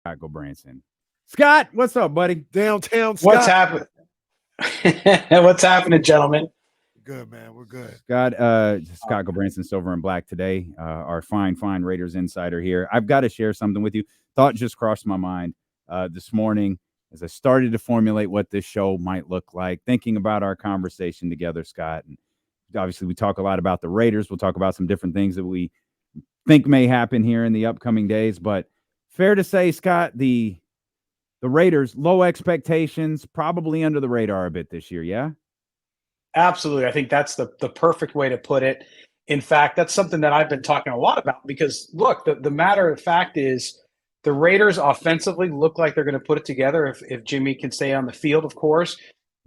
Scott Branson. Scott, what's up, buddy? Downtown Scott. What's happening? What's happening, gentlemen? Good, man. We're good. Scott Branson, Silver and Black today. Our fine Raiders insider here. I've got to share something with you. Thought just crossed my mind this morning as I started to formulate what this show might look like, thinking about our conversation together, Scott. And obviously, we talk a lot about the Raiders. We'll talk about some different things that we think may happen here in the upcoming days. But fair to say, Scott, the Raiders, low expectations, probably under the radar a bit this year, yeah? Absolutely. I think that's the perfect way to put it. In fact, that's something that I've been talking a lot about because, look, the matter of fact is the Raiders offensively look like they're going to put it together if Jimmy can stay on the field, of course.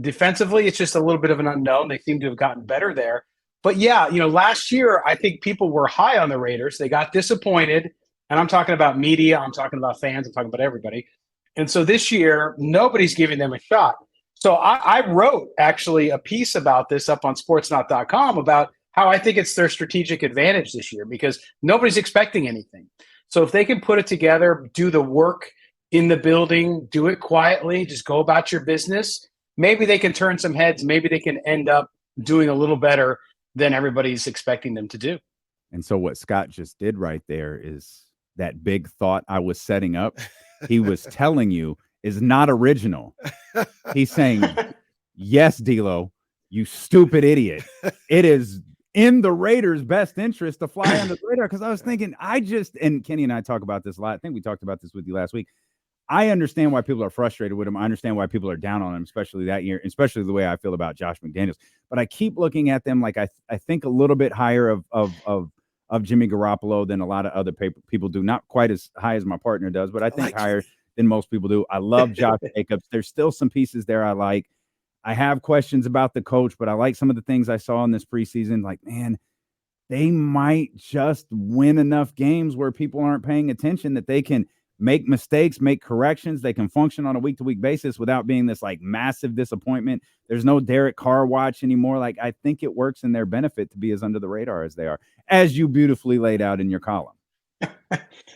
Defensively, it's just a little bit of an unknown. They seem to have gotten better there. But, yeah, last year I think people were high on the Raiders. They got disappointed. And I'm talking about media. I'm talking about fans. I'm talking about everybody. And so this year, nobody's giving them a shot. So I wrote actually a piece about this up on sportsnot.com about how I think it's their strategic advantage this year because nobody's expecting anything. So if they can put it together, do the work in the building, do it quietly, just go about your business, maybe they can turn some heads. Maybe they can end up doing a little better than everybody's expecting them to do. And so what Scott just did right there is that big thought I was setting up. He was telling you is not original. He's saying, yes, D'Lo, you stupid idiot. It is in the Raiders' best interest to fly under the radar. Because I was thinking, and Kenny and I talk about this a lot. I think we talked about this with you last week. I understand why people are frustrated with him. I understand why people are down on him, especially that year, especially the way I feel about Josh McDaniels. But I keep looking at them like I think a little bit higher of Jimmy Garoppolo than a lot of other people do. Not quite as high as my partner does, but I think higher than most people do. I love Josh Jacobs. There's still some pieces there I like. I have questions about the coach, but I like some of the things I saw in this preseason. Like, man, they might just win enough games where people aren't paying attention that they can make mistakes, make corrections. They can function on a week-to-week basis without being this like massive disappointment. There's no Derek Carr watch anymore. Like, I think it works in their benefit to be as under the radar as they are, as you beautifully laid out in your column.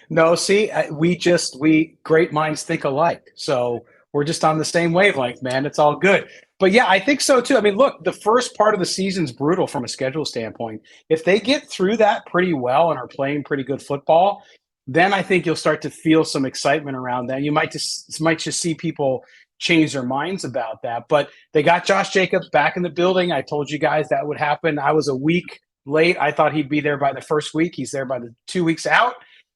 No, see, we great minds think alike. So we're just on the same wavelength, man. It's all good. But yeah, I think so too. I mean, look, the first part of the season's brutal from a schedule standpoint. If they get through that pretty well and are playing pretty good football, then I think you'll start to feel some excitement around that. You might just see people change their minds about that. But they got Josh Jacobs back in the building. I told you guys that would happen. I was a week late. I thought he'd be there by the first week. He's there by the 2 weeks out.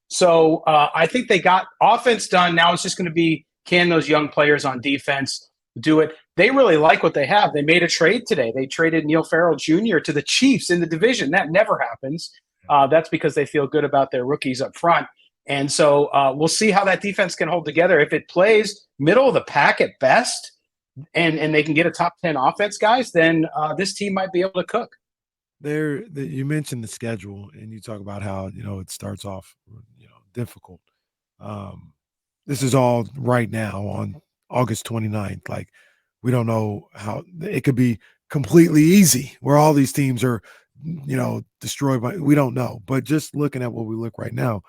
So I think they got offense done. Now it's just going to be, can those young players on defense do it? They really like what they have. They made a trade today. They traded Neil Farrell Jr. to the Chiefs in the division. That never happens. That's because they feel good about their rookies up front. And so we'll see how that defense can hold together. If it plays middle of the pack at best and they can get a top 10 offense, guys, then this team might be able to cook. You mentioned the schedule, and you talk about how it starts off difficult. This is all right now on August 29th. Like, we don't know how it could be completely easy where all these teams are destroyed by. We don't know, but just looking at what we look right now,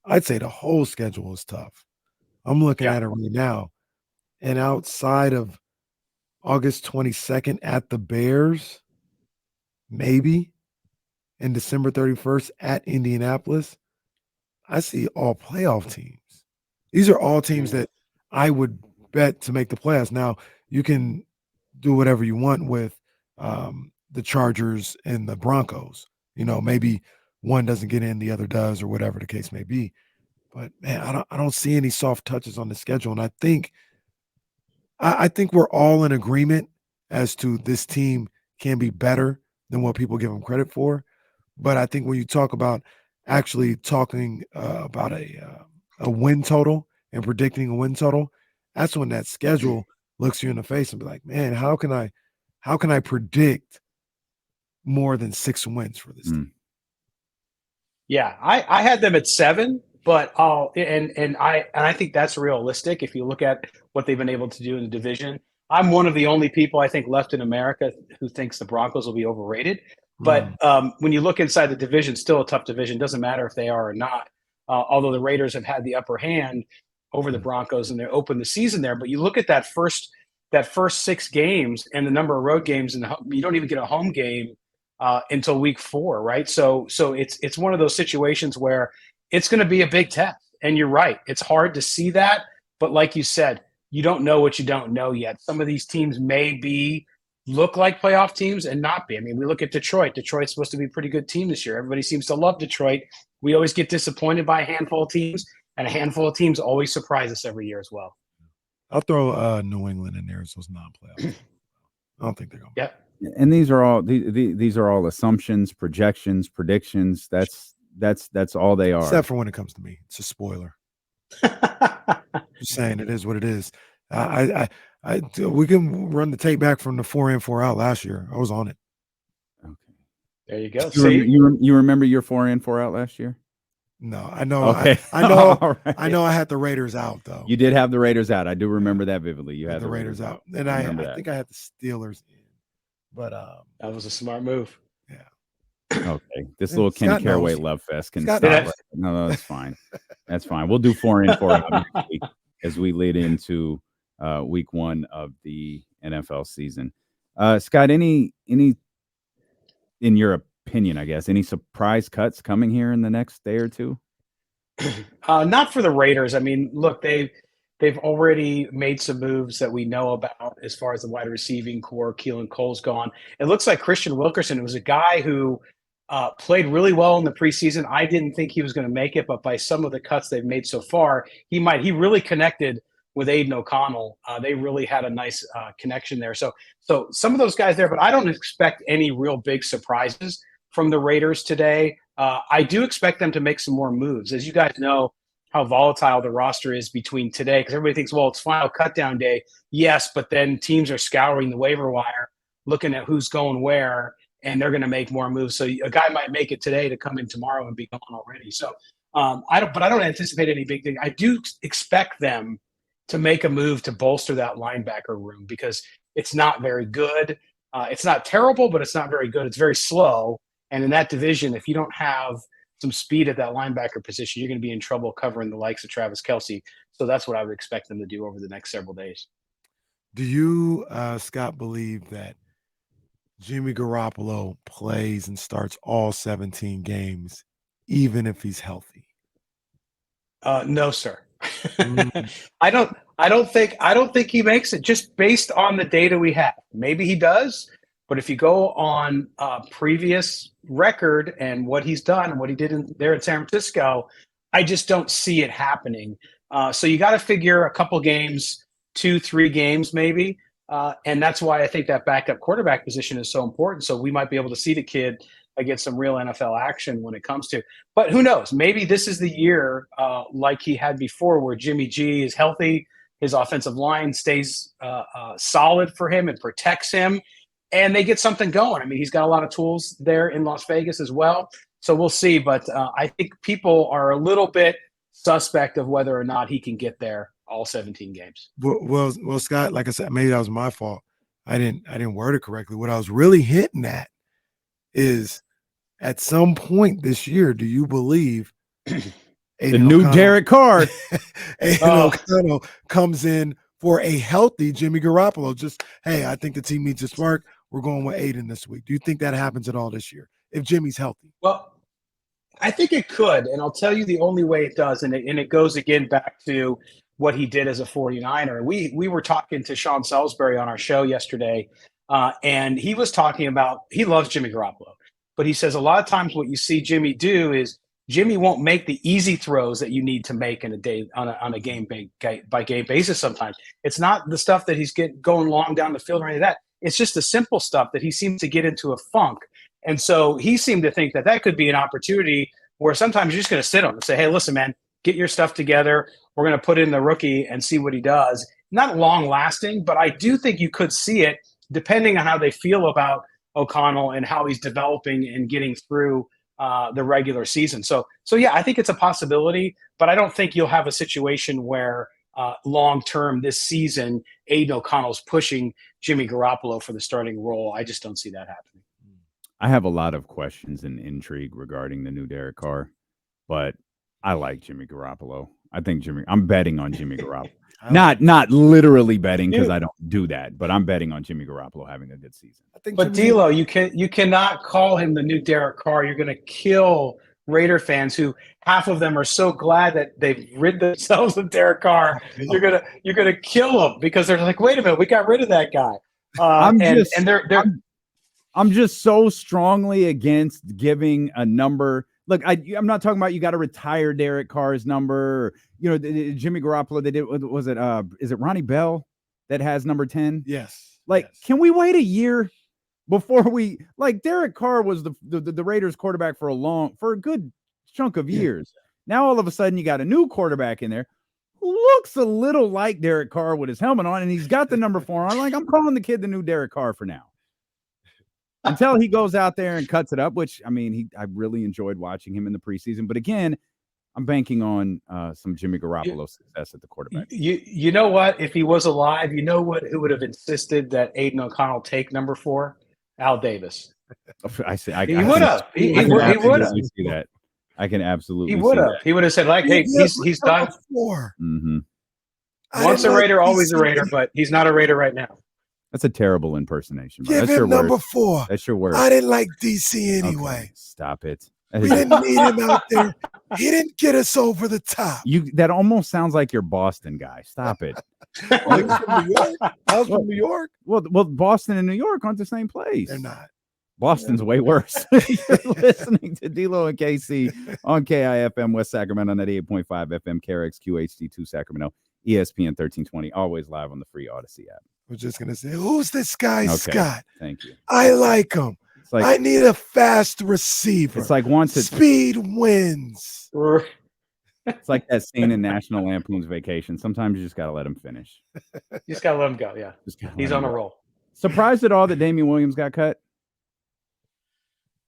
I'd say the whole schedule is tough. I'm looking at it right now, and outside of August 22nd at the Bears, maybe, and December 31st at Indianapolis, I see all playoff teams. These are all teams that I would bet to make the playoffs. Now, you can do whatever you want with the Chargers and the Broncos. Maybe one doesn't get in, the other does, or whatever the case may be. But, man, I don't see any soft touches on the schedule. And I think we're all in agreement as to this team can be better than what people give them credit for. But I think when you talk about actually talking about a win total and predicting a win total, that's when that schedule looks you in the face and be like, man, how can I predict more than 6 wins for this team? Yeah, I had them at 7, but I think that's realistic if you look at what they've been able to do in the division. I'm one of the only people I think left in America who thinks the Broncos will be overrated. But when you look inside the division, still a tough division. Doesn't matter if they are or not. Although the Raiders have had the upper hand, over the Broncos, and they opened the season there. But you look at that first 6 games and the number of road games, and you don't even get a home game until week 4, right? So it's one of those situations where it's going to be a big test. And you're right, it's hard to see that, but like you said, you don't know what you don't know yet. Some of these teams may look like playoff teams and not be. I mean, we look at Detroit. Detroit's supposed to be a pretty good team this year. Everybody seems to love Detroit. We always get disappointed by a handful of teams, and a handful of teams always surprise us every year as well. I'll throw New England in there as those non-playoffs. I don't think they're going. Yep. And these are all assumptions, projections, predictions. That's all they are. Except for when it comes to me, it's a spoiler. Just saying, it is what it is. We can run the tape back from the 4 in, 4 out last year. I was on it. Okay. There you go. You remember your 4 in, 4 out last year? No, I know. Okay. I know. Right. I know. I had the Raiders out though. You did have the Raiders out. I do remember that vividly. You had the Raiders out, and I think I had the Steelers in. But that was a smart move. Yeah. Okay. This little Kenny Caraway love fest can stop. Right. No, that's fine. That's fine. We'll do 4 in, 4 out next week as we lead into week 1 of the NFL season. Scott, any in your opinion, I guess, any surprise cuts coming here in the next day or two? Not for the Raiders. I mean, look, they've already made some moves that we know about as far as the wide receiving core. Keelan Cole's gone. It looks like Christian Wilkerson was a guy who played really well in the preseason. I didn't think he was going to make it, but by some of the cuts they've made so far, he really connected with Aiden O'Connell. They really had a nice connection there. So some of those guys there, but I don't expect any real big surprises from the Raiders today. I do expect them to make some more moves. As you guys know, how volatile the roster is between today, because everybody thinks, well, it's final cut down day. Yes, but then teams are scouring the waiver wire, looking at who's going where, and they're going to make more moves. So a guy might make it today to come in tomorrow and be gone already. So I don't anticipate any big thing. I do expect them to make a move to bolster that linebacker room because it's not very good. It's not terrible, but it's not very good. It's very slow. And in that division, if you don't have some speed at that linebacker position, you're going to be in trouble covering the likes of Travis Kelce. So that's what I would expect them to do over the next several days. Do you, Scott, believe that Jimmy Garoppolo plays and starts all 17 games, even if he's healthy? No, sir. I don't think he makes it just based on the data we have. Maybe he does, but if you go on previous record and what he's done and what he did there in San Francisco, I just don't see it happening. So you got to figure a couple games, 2-3 games maybe. And that's why I think that backup quarterback position is so important. So we might be able to see the kid get some real NFL action when it comes to. But who knows? Maybe this is the year like he had before where Jimmy G is healthy, his offensive line stays solid for him and protects him, and they get something going. I mean, he's got a lot of tools there in Las Vegas as well. So we'll see. But I think people are a little bit suspect of whether or not he can get there all 17 games. Well, Scott, like I said, maybe that was my fault. I didn't word it correctly. What I was really hitting at is at some point this year, do you believe the new Derek Carr O'Connell comes in for a healthy Jimmy Garoppolo? Just, hey, I think the team needs a spark. We're going with Aiden this week. Do you think that happens at all this year if Jimmy's healthy? Well, I think it could, and I'll tell you the only way it does, and it goes again back to what he did as a 49er. We were talking to Sean Salisbury on our show yesterday, and he was talking about he loves Jimmy Garoppolo, but he says a lot of times what you see Jimmy do is Jimmy won't make the easy throws that you need to make in a day on a game by game basis. Sometimes it's not the stuff that he's going long down the field or any of that. It's just the simple stuff that he seems to get into a funk. And so he seemed to think that could be an opportunity where sometimes you're just going to sit on and say, hey, listen, man, get your stuff together. We're going to put in the rookie and see what he does. Not long lasting, but I do think you could see it depending on how they feel about O'Connell and how he's developing and getting through the regular season. So yeah, I think it's a possibility, but I don't think you'll have a situation where long-term this season, Aiden O'Connell's pushing Jimmy Garoppolo for the starting role. I just don't see that happening. I have a lot of questions and intrigue regarding the new Derek Carr, but I like Jimmy Garoppolo. I'm betting on Jimmy Garoppolo. Not literally betting because I don't do that, but I'm betting on Jimmy Garoppolo having a good season. But D'Lo, you cannot call him the new Derek Carr. You're going to kill Raider fans who half of them are so glad that they've rid themselves of Derek Carr. You're gonna kill them because they're like, wait a minute, we got rid of that guy. I'm just so strongly against giving a number. Look, I'm not talking about you got to retire Derek Carr's number. Or, Jimmy Garoppolo. They did. Was it? Is it Ronnie Bell that has number 10? Yes. Can we wait a year before we Derek Carr was the Raiders quarterback for a good chunk of years. Now all of a sudden you got a new quarterback in there who looks a little like Derek Carr with his helmet on, and he's got the number 4 on. I'm calling the kid the new Derek Carr for now. Until he goes out there and cuts it up, which I really enjoyed watching him in the preseason. But again, I'm banking on some Jimmy Garoppolo success at the quarterback. You know what? If he was alive, who would have insisted that Aiden O'Connell take number 4? Al Davis. He would have. He would have. See that. I can absolutely. He would have. He would have said, hey, he's done. Mm-hmm. Once a Raider, always a Raider, but he's not a Raider right now. That's a terrible impersonation. Give That's him your number word. 4. That's your word. I didn't like DC anyway. Okay, stop it. We didn't need him out there. He didn't get us over the top. That almost sounds like your Boston guy. Stop it. I was from New York. Well, Boston and New York aren't the same place. They're not. Boston's way worse. You're listening to D'Lo and KC on KIFM West Sacramento, 98.5 FM, KRX QHD2 Sacramento, ESPN 1320, always live on the free Odyssey app. I was just going to say, who's this guy, Scott? Thank you. I like him. I need a fast receiver. It's like speed wins. It's like that scene in National Lampoon's Vacation. Sometimes you just got to let him finish. You just got to let him go, yeah. He's on a roll. Surprised at all that Damien Williams got cut?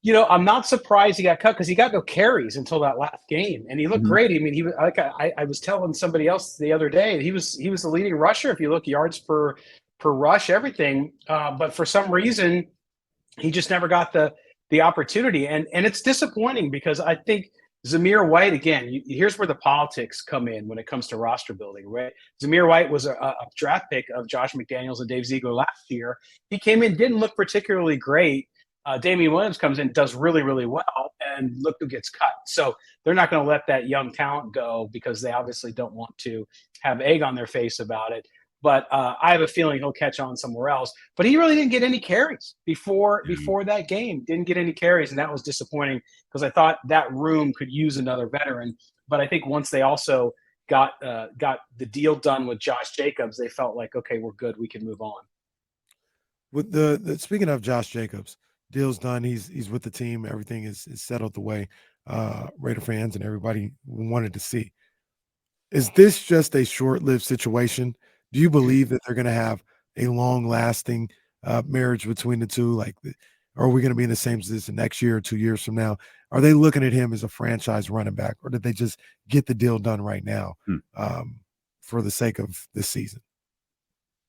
I'm not surprised he got cut because he got no carries until that last game, and he looked great. I mean, he was I was telling somebody else the other day, he was the leading rusher if you look yards per rush, everything. But for some reason, he just never got the opportunity, and it's disappointing because I think Zamir White again. Here's where the politics come in when it comes to roster building, right? Zamir White was a draft pick of Josh McDaniels and Dave Ziegler last year. He came in, didn't look particularly great. Damien Williams comes in, does really, really well, and look who gets cut. So they're not going to let that young talent go because they obviously don't want to have egg on their face about it. But I have a feeling he'll catch on somewhere else. But he really didn't get any carries before that game. Didn't get any carries, and that was disappointing because I thought that room could use another veteran. But I think once they also got the deal done with Josh Jacobs, they felt like, okay, we're good. We can move on. With the speaking of Josh Jacobs, deal's done. He's with the team. Everything is settled the way Raider fans and everybody wanted to see. Is this just a short-lived situation? Do you believe that they're going to have a long-lasting marriage between the two? Are we going to be in the same position next year or 2 years from now? Are they looking at him as a franchise running back, or did they just get the deal done right now for the sake of this season?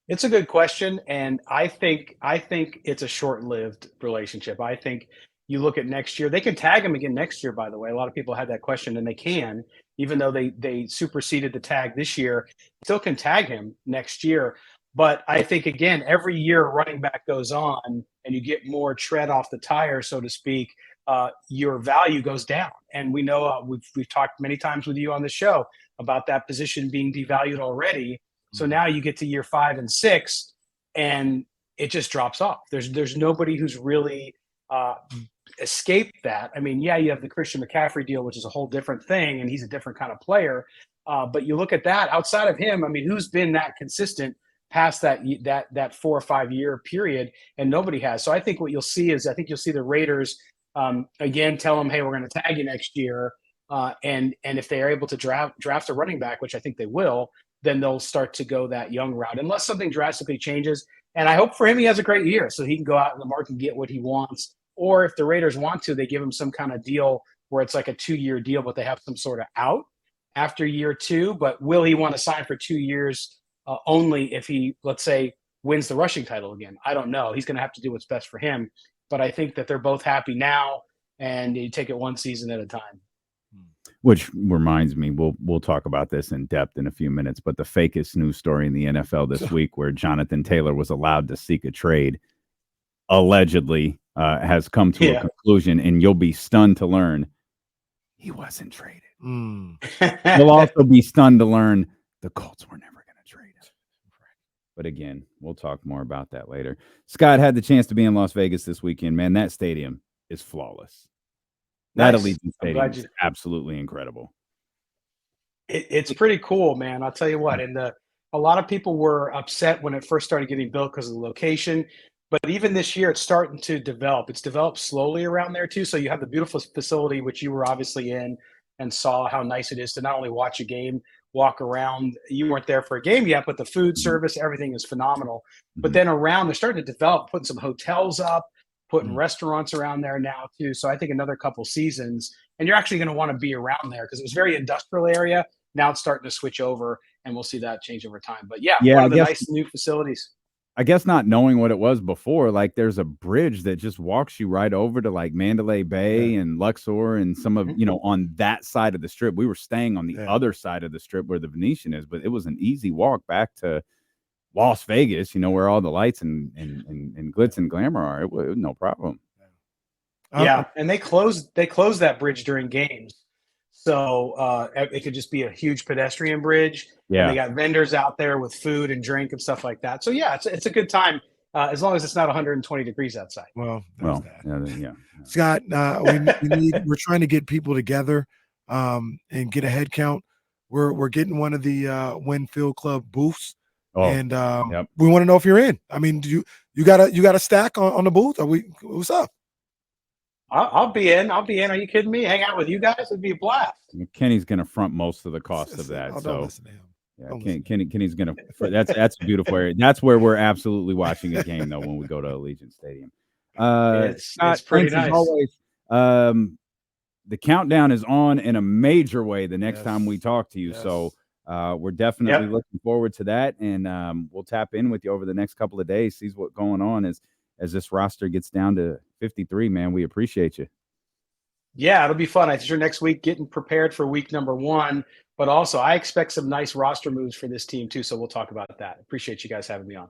It's a good question, and I think it's a short-lived relationship. I think you look at next year. They can tag him again next year, by the way. A lot of people had that question, and they can, even though they superseded the tag this year, still can tag him next year. But I think, again, every year running back goes on and you get more tread off the tire, so to speak, your value goes down. And we know we've talked many times with you on the show about that position being devalued already. So now you get to year 5 and 6, and it just drops off. There's nobody who's really escaped that. I mean, yeah, you have the Christian McCaffrey deal, which is a whole different thing, and he's a different kind of player. But you look at that outside of him. I mean, who's been that consistent past that 4 or 5 year period? And nobody has. So I think what you'll see is you'll see the Raiders again tell them, hey, we're going to tag you next year, and if they are able to draft a running back, which I think they will, then they'll start to go that young route, unless something drastically changes. And I hope for him he has a great year so he can go out in the market and get what he wants. Or if the Raiders want to, they give him some kind of deal where it's like a 2-year deal, but they have some sort of out after year 2. But will he want to sign for 2 years only if he, let's say, wins the rushing title again? I don't know. He's going to have to do what's best for him. But I think that they're both happy now, and you take it one season at a time. Which reminds me, we'll talk about this in depth in a few minutes, but the fakest news story in the NFL this week where Jonathan Taylor was allowed to seek a trade allegedly has come to a conclusion, and you'll be stunned to learn he wasn't traded. You'll also be stunned to learn the Colts were never going to trade him. But again, we'll talk more about that later. Scott had the chance to be in Las Vegas this weekend, man. That stadium is flawless. That Allegiant Stadium is absolutely incredible. It's pretty cool, man. I'll tell you what. And a lot of people were upset when it first started getting built because of the location. But even this year, it's starting to develop. It's developed slowly around there, too. So you have the beautiful facility, which you were obviously in and saw how nice it is to not only watch a game, walk around. You weren't there for a game yet, but the food service, everything is phenomenal. But then around, they're starting to develop, putting some hotels up, putting restaurants around there now too. So I think another couple seasons, and you're actually going to want to be around there because it was a very industrial area. Now it's starting to switch over, and we'll see that change over time. But one of the nice new facilities. I guess not knowing what it was before, like there's a bridge that just walks you right over to like Mandalay Bay and Luxor and some of, on that side of the strip. We were staying on the other side of the strip where the Venetian is, but it was an easy walk back to Las Vegas, where all the lights and glitz and glamour are. It was no problem. And they closed that bridge during games. So it could just be a huge pedestrian bridge. Yeah. And they got vendors out there with food and drink and stuff like that. So it's a good time as long as it's not 120 degrees outside. Scott, we're trying to get people together and get a head count. We're getting one of the Winfield Club booths. And we want to know if you're in. I mean, do you got a stack on the booth? What's up? I'll be in. Are you kidding me? Hang out with you guys? It'd be a blast. Kenny's going to front most of the cost of that. So listen to him. Kenny's going to. That's a beautiful area. That's where we're absolutely watching a game though when we go to Allegiant Stadium. It's pretty nice. As always, the countdown is on in a major way the next time we talk to you. Yes. So. We're definitely looking forward to that, and we'll tap in with you over the next couple of days, see what's going on as this roster gets down to 53, man. We appreciate you. Yeah, it'll be fun. I think next week getting prepared for week number 1, but also I expect some nice roster moves for this team too, so we'll talk about that. Appreciate you guys having me on.